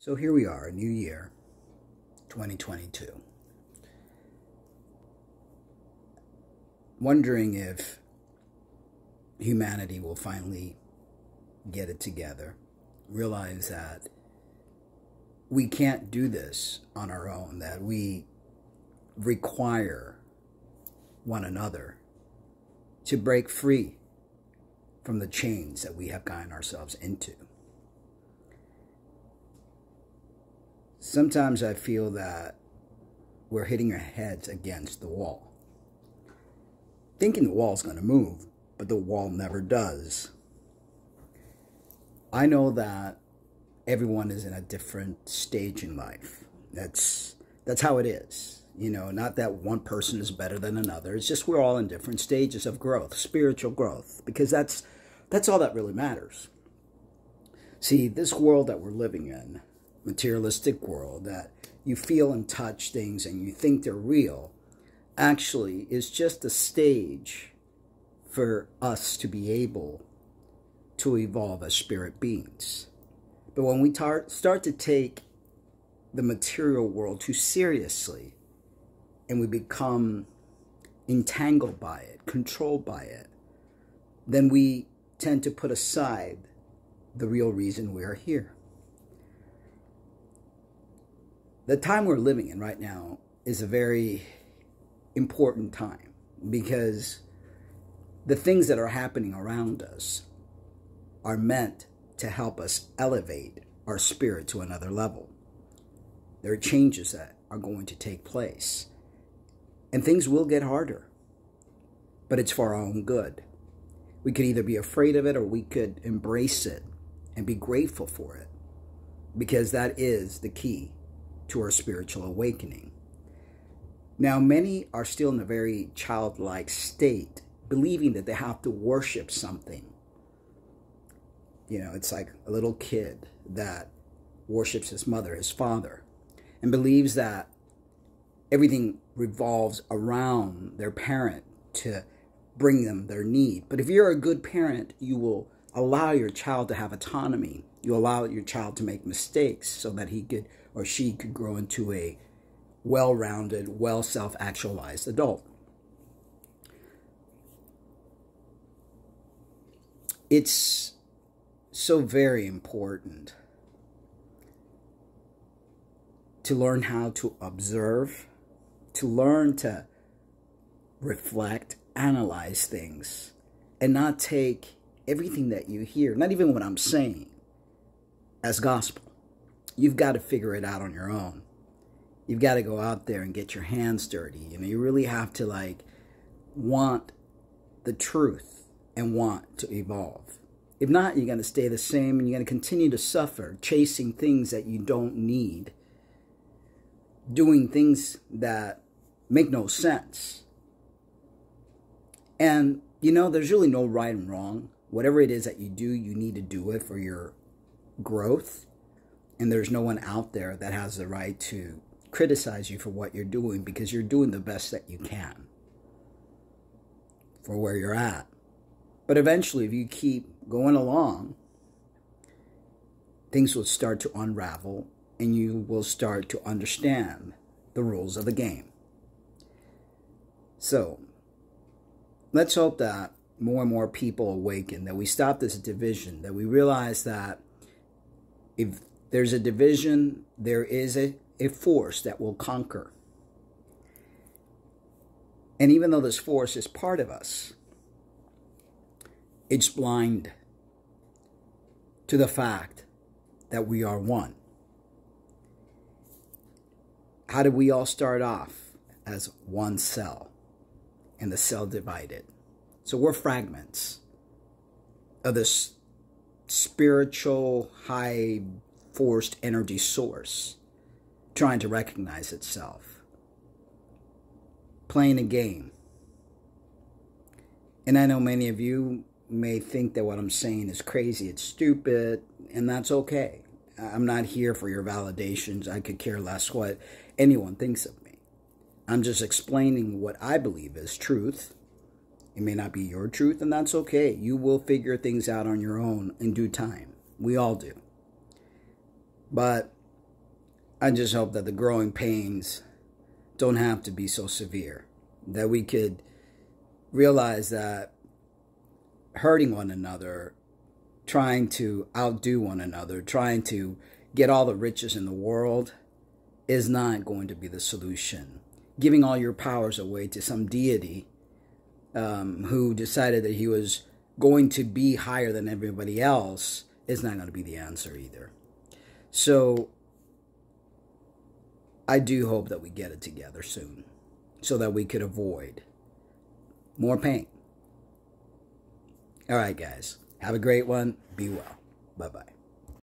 So here we are, a new year, 2022. Wondering if humanity will finally get it together, realize that we can't do this on our own, that we require one another to break free from the chains that we have gotten ourselves into. Sometimes I feel that we're hitting our heads against the wall, thinking the wall's going to move, but the wall never does. I know that everyone is in a different stage in life. That's how it is. You know, not that one person is better than another. It's just we're all in different stages of growth, spiritual growth, because that's all that really matters. See, this world that we're living in, materialistic world, that you feel and touch things and you think they're real, actually is just a stage for us to be able to evolve as spirit beings. But when we start to take the material world too seriously and we become entangled by it, controlled by it, then we tend to put aside the real reason we are here. The time we're living in right now is a very important time because the things that are happening around us are meant to help us elevate our spirit to another level. There are changes that are going to take place, and things will get harder, but it's for our own good. We could either be afraid of it or we could embrace it and be grateful for it, because that is the key to our spiritual awakening. Now, many are still in a very childlike state, believing that they have to worship something. You know, it's like a little kid that worships his mother, his father, and believes that everything revolves around their parent to bring them their need. But if you're a good parent, you will allow your child to have autonomy. You allow your child to make mistakes so that he could or she could grow into a well-rounded, self-actualized adult. It's so very important to learn how to observe, to learn to reflect, analyze things, and not take everything that you hear, not even what I'm saying, as gospel. You've got to figure it out on your own. You've got to go out there and get your hands dirty. You know, you really have to want the truth and want to evolve. If not, you're going to stay the same and you're going to continue to suffer, chasing things that you don't need, doing things that make no sense. And, you know, there's really no right and wrong. Whatever it is that you do, you need to do it for your growth. And there's no one out there that has the right to criticize you for what you're doing, because you're doing the best that you can for where you're at. But eventually, if you keep going along, things will start to unravel and you will start to understand the rules of the game. So, let's hope that more and more people awaken, that we stop this division, that we realize that if there's a division, there is a force that will conquer. And even though this force is part of us, it's blind to the fact that we are one. How did we all start off? As one cell, and the cell divided. So we're fragments of this spiritual, high-forced energy source trying to recognize itself, playing a game. And I know many of you may think that what I'm saying is crazy, it's stupid, and that's okay. I'm not here for your validations. I could care less what anyone thinks of me. I'm just explaining what I believe is truth. It may not be your truth, and that's okay. You will figure things out on your own in due time. We all do. But I just hope that the growing pains don't have to be so severe, that we could realize that hurting one another, trying to outdo one another, trying to get all the riches in the world is not going to be the solution. Giving all your powers away to some deity who decided that he was going to be higher than everybody else is not going to be the answer either. So I do hope that we get it together soon so that we could avoid more pain. All right, guys. Have a great one. Be well. Bye-bye.